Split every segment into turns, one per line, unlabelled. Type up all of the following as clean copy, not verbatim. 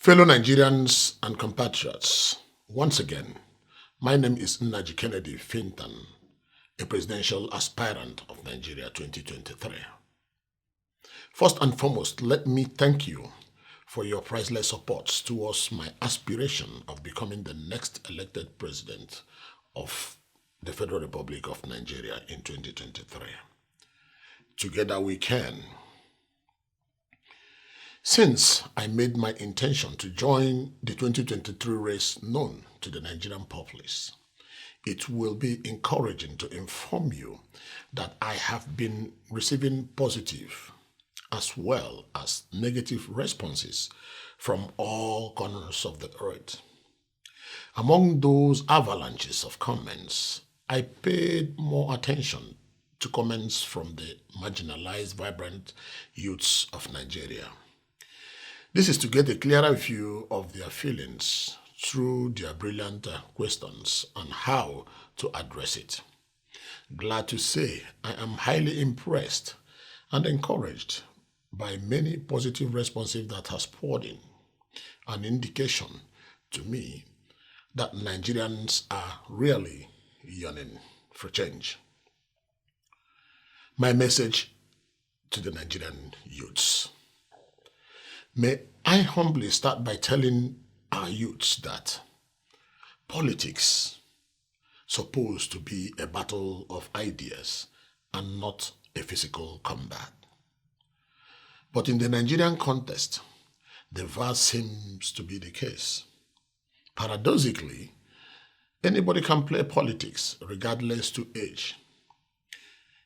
Fellow Nigerians and compatriots, once again, my name is Nnaji Kennedy Fintan, a presidential aspirant of Nigeria 2023. First and foremost, let me thank you for your priceless support towards my aspiration of becoming the next elected president of the Federal Republic of Nigeria in 2023. Together we can. Since I made my intention to join the 2023 race known to the Nigerian populace, it will be encouraging to inform you that I have been receiving positive as well as negative responses from all corners of the earth. Among those avalanches of comments, I paid more attention to comments from the marginalized, vibrant youths of Nigeria. This is to get a clearer view of their feelings through their brilliant questions on how to address it. Glad to say I am highly impressed and encouraged by many positive responses that has poured in, an indication to me that Nigerians are really yearning for change. My message to the Nigerian youths. May I humbly start by telling our youths that politics supposed to be a battle of ideas and not a physical combat. But in the Nigerian context, the reverse seems to be the case. Paradoxically, anybody can play politics regardless to age.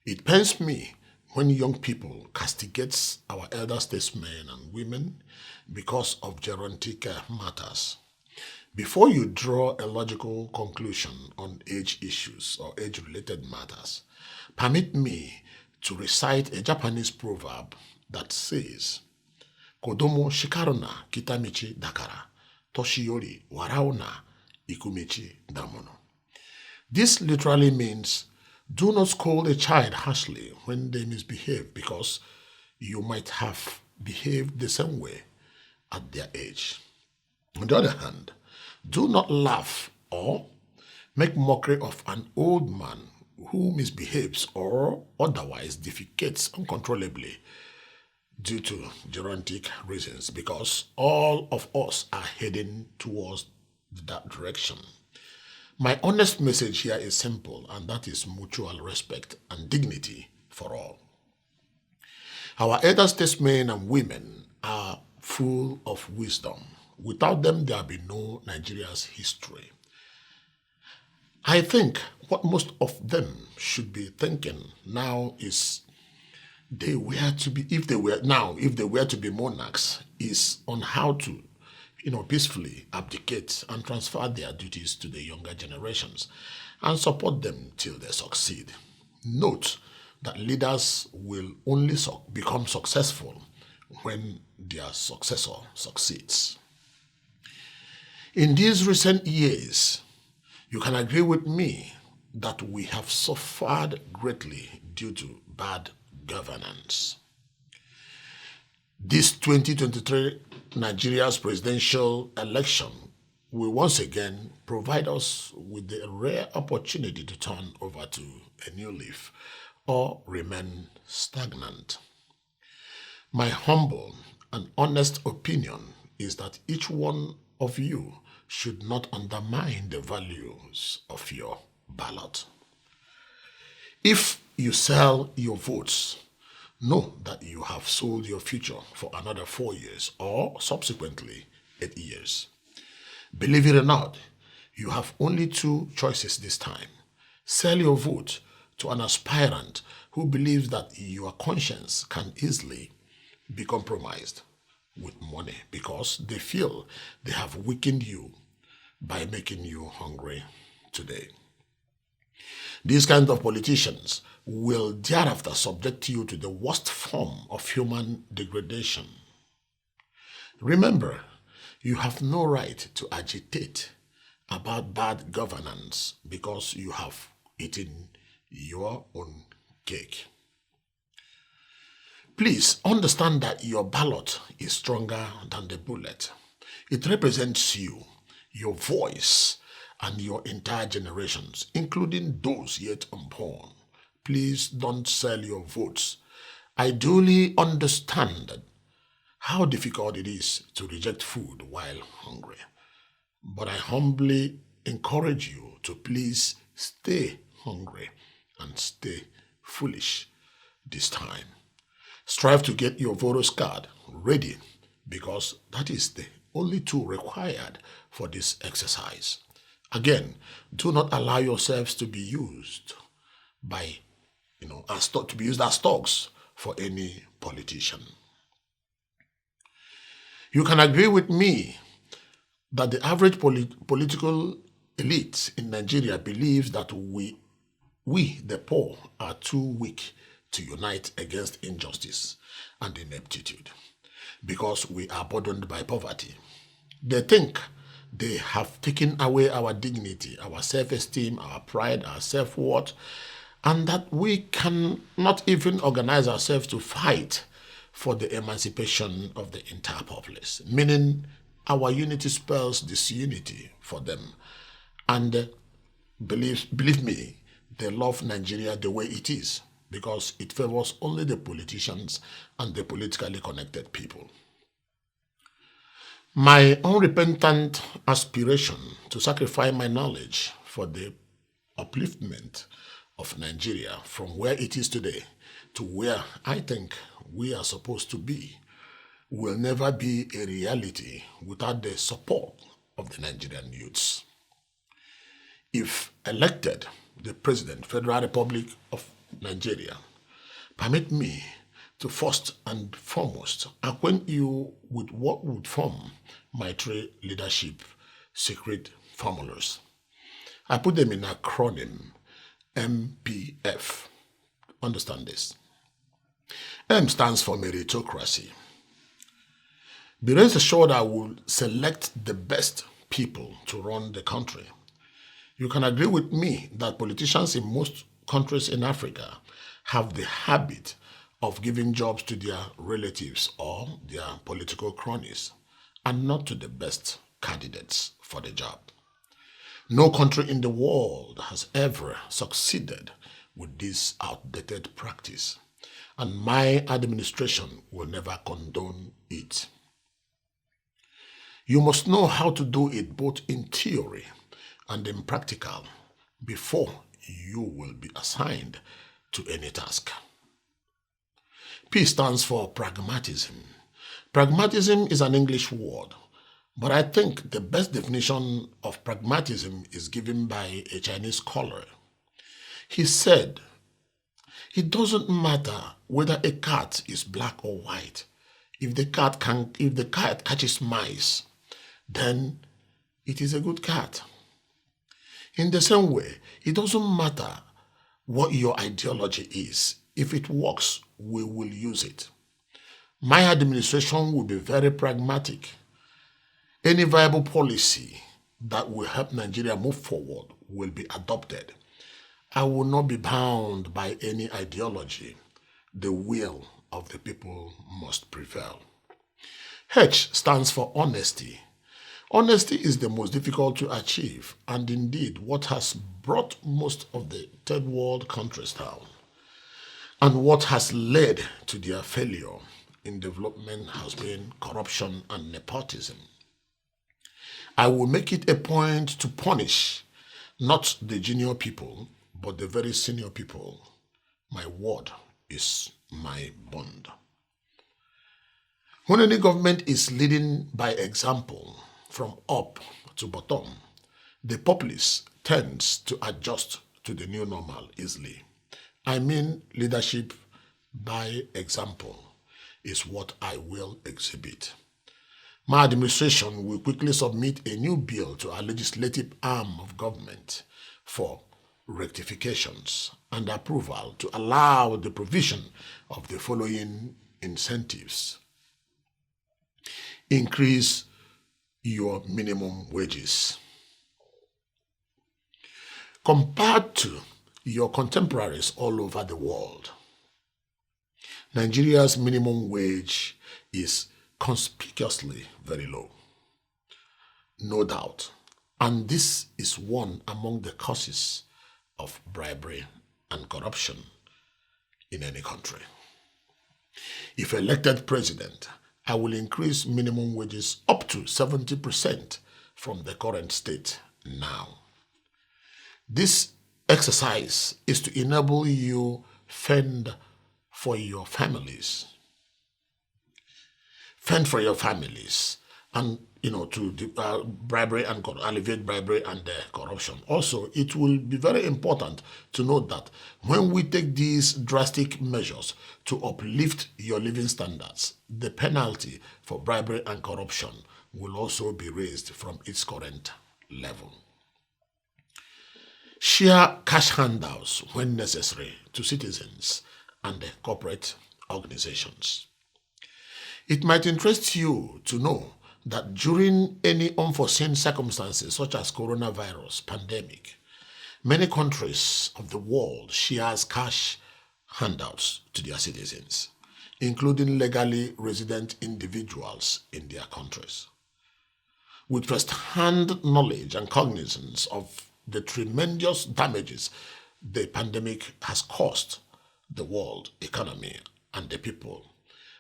It pains me when young people castigate our elder statesmen and women because of gerontic matters. Before you draw a logical conclusion on age issues or age-related matters, permit me to recite a Japanese proverb that says, Kodomo shikaruna kitamichi dakara, toshiyori warauna ikumichi damono. This literally means, do not scold a child harshly when they misbehave because you might have behaved the same way at their age. On the other hand, do not laugh or make mockery of an old man who misbehaves or otherwise defecates uncontrollably due to gerontic reasons, because all of us are heading towards that direction. My honest message here is simple, and that is mutual respect and dignity for all. Our elder statesmen and women are full of wisdom. Without them, there will be no Nigeria's history. I think what most of them should be thinking now is if they were to be monarchs, is on how to peacefully abdicate and transfer their duties to the younger generations and support them till they succeed. Note that leaders will only become successful when their successor succeeds. In these recent years, you can agree with me that we have suffered greatly due to bad governance. This 2023 Nigeria's presidential election will once again provide us with the rare opportunity to turn over to a new leaf or remain stagnant. My humble and honest opinion is that each one of you should not undermine the values of your ballot. If you sell your votes, know that you have sold your future for another 4 years or subsequently 8 years. Believe it or not, you have only 2 choices this time. Sell your vote to an aspirant who believes that your conscience can easily be compromised with money because they feel they have weakened you by making you hungry today. These kinds of politicians will thereafter subject you to the worst form of human degradation. Remember, you have no right to agitate about bad governance because you have eaten your own cake. Please understand that your ballot is stronger than the bullet. It represents you, your voice, and your entire generations, including those yet unborn. Please don't sell your votes. I duly understand how difficult it is to reject food while hungry. But I humbly encourage you to please stay hungry and stay foolish this time. Strive to get your voter's card ready because that is the only tool required for this exercise. Again, do not allow yourselves to be used by, to be used as stocks for any politician. You can agree with me that the average political elite in Nigeria believes that we, the poor, are too weak to unite against injustice and ineptitude because we are burdened by poverty. They think they have taken away our dignity, our self-esteem, our pride, our self-worth, and that we can not even organize ourselves to fight for the emancipation of the entire populace, meaning our unity spells disunity for them. And believe me, they love Nigeria the way it is because it favors only the politicians and the politically connected people. My unrepentant aspiration to sacrifice my knowledge for the upliftment of Nigeria from where it is today to where I think we are supposed to be will never be a reality without the support of the Nigerian youths. If elected the President, Federal Republic of Nigeria, permit me to first and foremost acquaint you with what would form my three leadership secret formulas. I put them in acronym MPF. Understand this. M stands for meritocracy. Be rest assured I will select the best people to run the country. You can agree with me that politicians in most countries in Africa have the habit of giving jobs to their relatives or their political cronies and not to the best candidates for the job. No country in the world has ever succeeded with this outdated practice, and my administration will never condone it. You must know how to do it both in theory and in practical before you will be assigned to any task. P stands for pragmatism. Pragmatism is an English word, but I think the best definition of pragmatism is given by a Chinese scholar. He said, it doesn't matter whether a cat is black or white. If the cat catches mice, then it is a good cat. In the same way, it doesn't matter what your ideology is. If it works, we will use it. My administration will be very pragmatic. Any viable policy that will help Nigeria move forward will be adopted. I will not be bound by any ideology. The will of the people must prevail. H stands for honesty. Honesty is the most difficult to achieve and indeed what has brought most of the third world countries down and what has led to their failure in development has been corruption and nepotism. I will make it a point to punish not the junior people, but the very senior people. My word is my bond. When any government is leading by example from up to bottom, the populace tends to adjust to the new normal easily. I mean, leadership by example is what I will exhibit. My administration will quickly submit a new bill to our legislative arm of government for rectifications and approval to allow the provision of the following incentives. Increase your minimum wages. Compared to your contemporaries all over the world, Nigeria's minimum wage is conspicuously very low. no doubt. And this is one among the causes of bribery and corruption in any country. If elected president, I will increase minimum wages up to 70% from the current state now. This exercise is to enable you fend for your families. Fend for your families and to bribery and alleviate bribery and corruption. Also, it will be very important to note that when we take these drastic measures to uplift your living standards, the penalty for bribery and corruption will also be raised from its current level. Share cash handouts when necessary to citizens and corporate organizations. It might interest you to know that during any unforeseen circumstances such as coronavirus pandemic, many countries of the world shares cash handouts to their citizens, including legally resident individuals in their countries. With first-hand knowledge and cognizance of the tremendous damages the pandemic has caused the world economy and the people,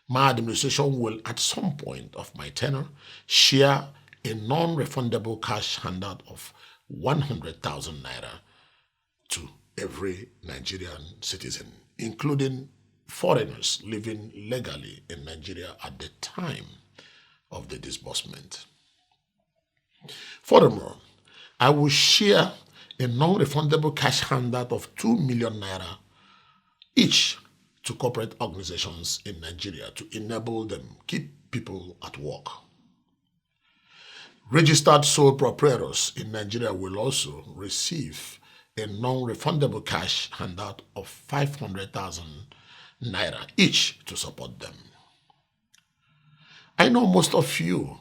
my administration will, at some point of my tenure, share a non-refundable cash handout of 100,000 naira to every Nigerian citizen, including foreigners living legally in Nigeria at the time of the disbursement. Furthermore, I will share a non-refundable cash handout of 2 million naira each to corporate organizations in Nigeria to enable them keep people at work. Registered sole proprietors in Nigeria will also receive a non-refundable cash handout of 500,000 naira each to support them. I know most of you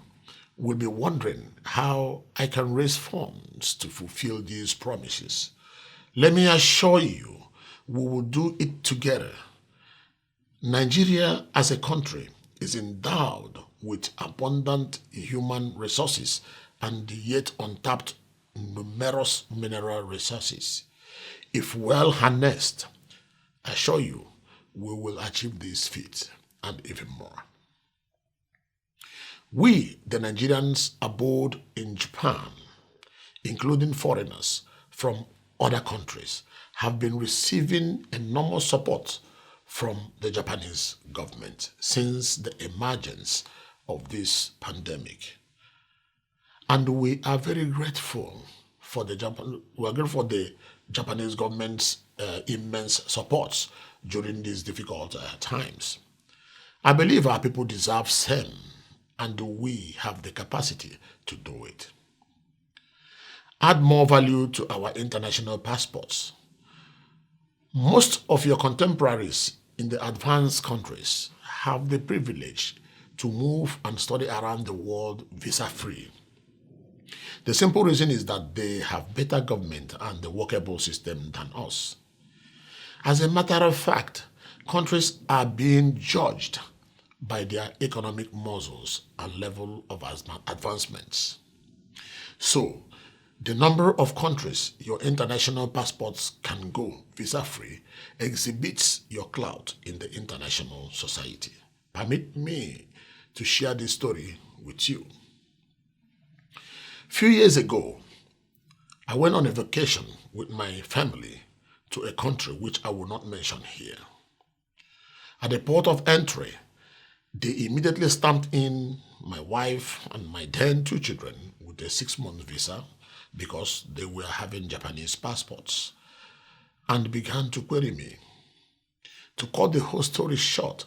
will be wondering how I can raise funds to fulfill these promises. Let me assure you, we will do it together. Nigeria as a country is endowed with abundant human resources and yet untapped numerous mineral resources. If well harnessed, I assure you, we will achieve these feats and even more. We, the Nigerians abode in Japan, including foreigners from other countries, have been receiving enormous support from the Japanese government since the emergence of this pandemic. And we are very grateful for the Japanese government's immense support during these difficult times. I believe our people deserve same, and we have the capacity to do it. Add more value to our international passports. Most of your contemporaries in the advanced countries have the privilege to move and study around the world visa-free. The simple reason is that they have better government and a workable system than us. As a matter of fact, countries are being judged by their economic muscles and level of advancements. So, the number of countries your international passports can go visa-free exhibits your clout in the international society. Permit me to share this story with you. Few years ago, I went on a vacation with my family to a country which I will not mention here. At the port of entry, they immediately stamped in my wife and my then 2 children with a 6-month visa because they were having Japanese passports, and began to query me. To cut the whole story short,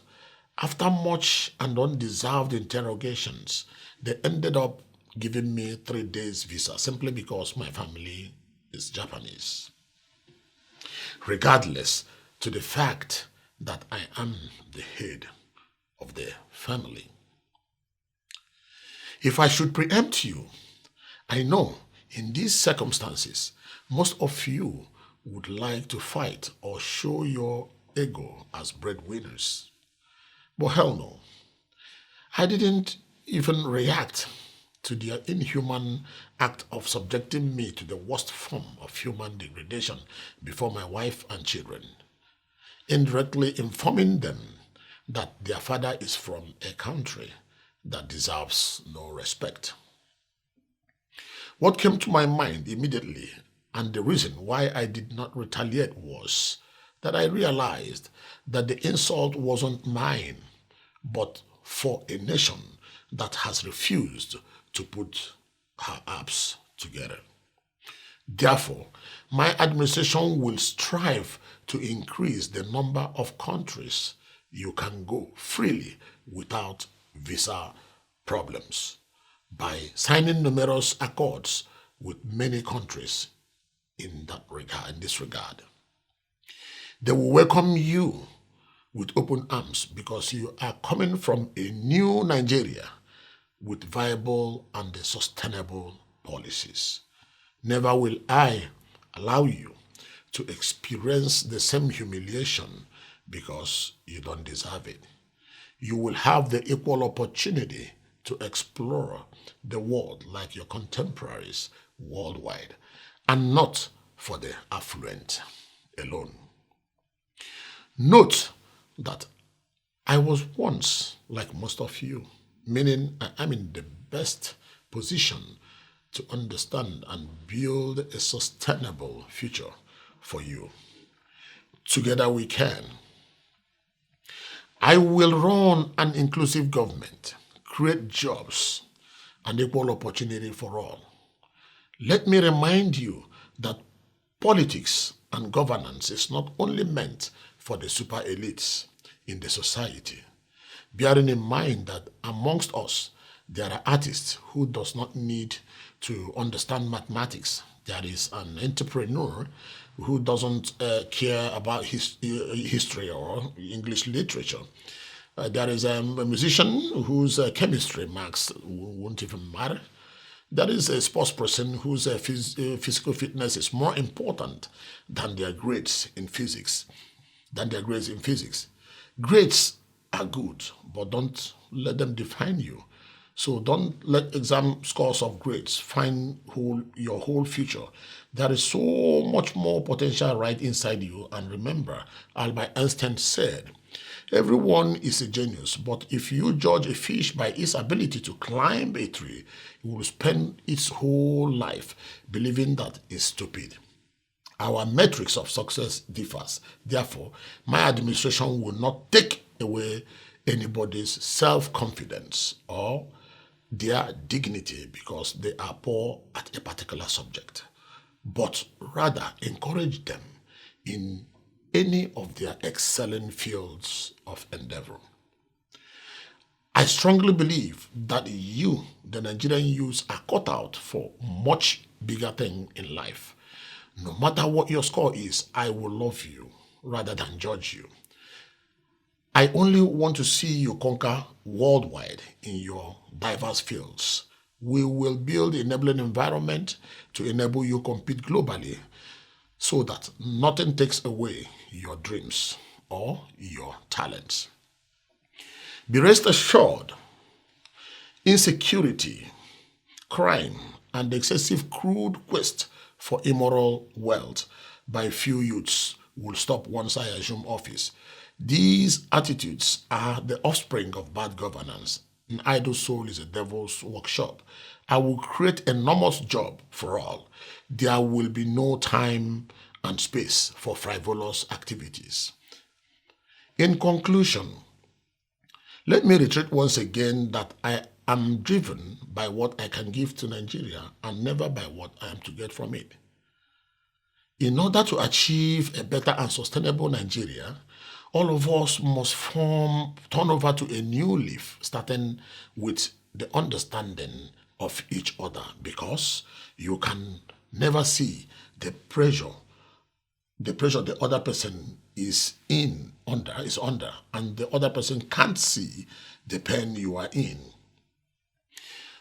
after much and undeserved interrogations, they ended up giving me 3 days visa simply because my family is Japanese. Regardless to the fact that I am the head of the family. If I should preempt you, I know in these circumstances, most of you would like to fight or show your ego as breadwinners. But hell no. I didn't even react to their inhuman act of subjecting me to the worst form of human degradation before my wife and children, indirectly informing them that their father is from a country that deserves no respect. What came to my mind immediately, and the reason why I did not retaliate, was that I realized that the insult wasn't mine, but for a nation that has refused to put her apps together. Therefore, my administration will strive to increase the number of countries you can go freely without visa problems by signing numerous accords with many countries in this regard. They will welcome you with open arms because you are coming from a new Nigeria with viable and sustainable policies. Never will I allow you to experience the same humiliation because you don't deserve it. You will have the equal opportunity to explore the world like your contemporaries worldwide, and not for the affluent alone. Note that I was once like most of you, meaning I'm in the best position to understand and build a sustainable future for you. Together we can. I will run an inclusive government, create jobs, and equal opportunity for all. Let me remind you that politics and governance is not only meant for the super elites in the society, bearing in mind that amongst us there are artists who does not need to understand mathematics. There is an entrepreneur who doesn't care about history or English literature. There is a musician whose chemistry marks won't even matter. There is a sports person whose physical fitness is more important than their grades in physics. Grades are good, but don't let them define you. So don't let exam scores of grades find your whole future. There is so much more potential right inside you. And remember, Albert Einstein said, everyone is a genius, but if you judge a fish by its ability to climb a tree, it will spend its whole life believing that it's stupid. Our metrics of success differs. Therefore, my administration will not take away anybody's self-confidence or their dignity because they are poor at a particular subject, but rather encourage them in any of their excellent fields of endeavor. I strongly believe that you, the Nigerian youths, are cut out for much bigger thing in life. No matter what your score is, I will love you rather than judge you. I only want to see you conquer worldwide in your diverse fields. We will build an enabling environment to enable you compete globally so that nothing takes away your dreams or your talents. Be rest assured, insecurity, crime, and the excessive crude quest for immoral wealth by few youths will stop once I assume office. These attitudes are the offspring of bad governance. An idle soul is a devil's workshop. I will create enormous job for all. There will be no time and space for frivolous activities. In conclusion, let me reiterate once again that I am driven by what I can give to Nigeria and never by what I am to get from it. In order to achieve a better and sustainable Nigeria, all of us must turn over to a new leaf, starting with the understanding of each other, because you can never see the pressure the other person is under, and the other person can't see the pain you are in.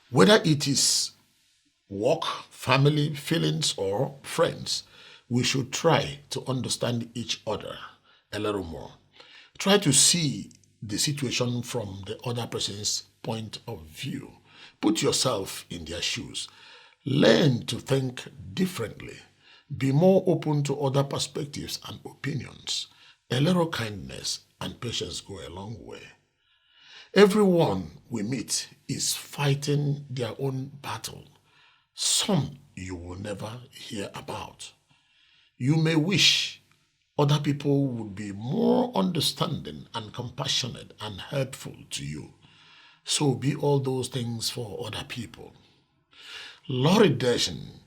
Whether it is work, family, feelings, or friends, we should try to understand each other a little more. Try to see the situation from the other person's point of view Put yourself in their shoes. Learn to think differently. Be more open to other perspectives and opinions. A little kindness and patience go a long way. Everyone we meet is fighting their own battle. Some you will never hear about. You may wish other people would be more understanding and compassionate and helpful to you. So be all those things for other people. Laurie Desjardins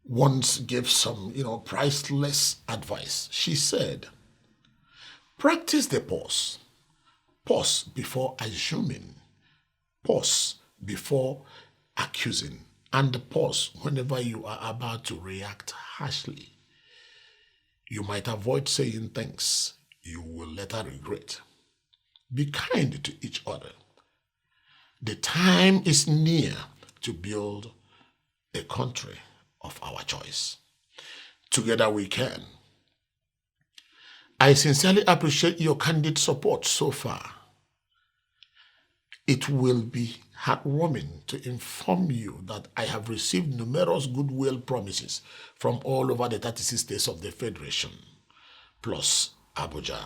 once gave some, priceless advice. She said, practice the pause. Pause before assuming. Pause before accusing. And pause whenever you are about to react harshly. You might avoid saying things you will later regret. Be kind to each other. The time is near to build a country of our choice. Together we can. I sincerely appreciate your candid support so far. It will be heartwarming to inform you that I have received numerous goodwill promises from all over the 36 states of the Federation, plus Abuja.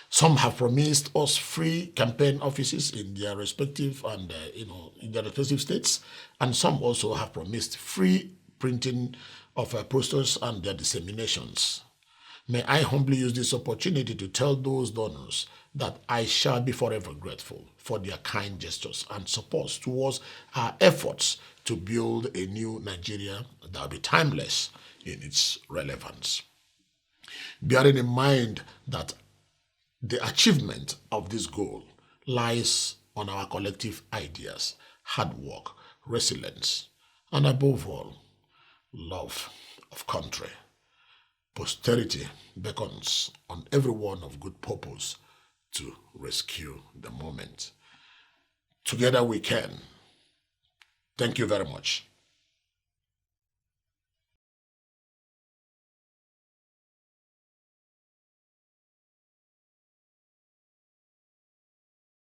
Some have promised us free campaign offices in their respective in their respective states, and some also have promised free printing of posters and their disseminations. May I humbly use this opportunity to tell those donors that I shall be forever grateful for their kind gestures and support towards our efforts to build a new Nigeria that will be timeless in its relevance. Bearing in mind that the achievement of this goal lies on our collective ideas, hard work, resilience, and above all, love of country. Posterity beckons on everyone of good purpose to rescue the moment. Together we can. Thank you very much.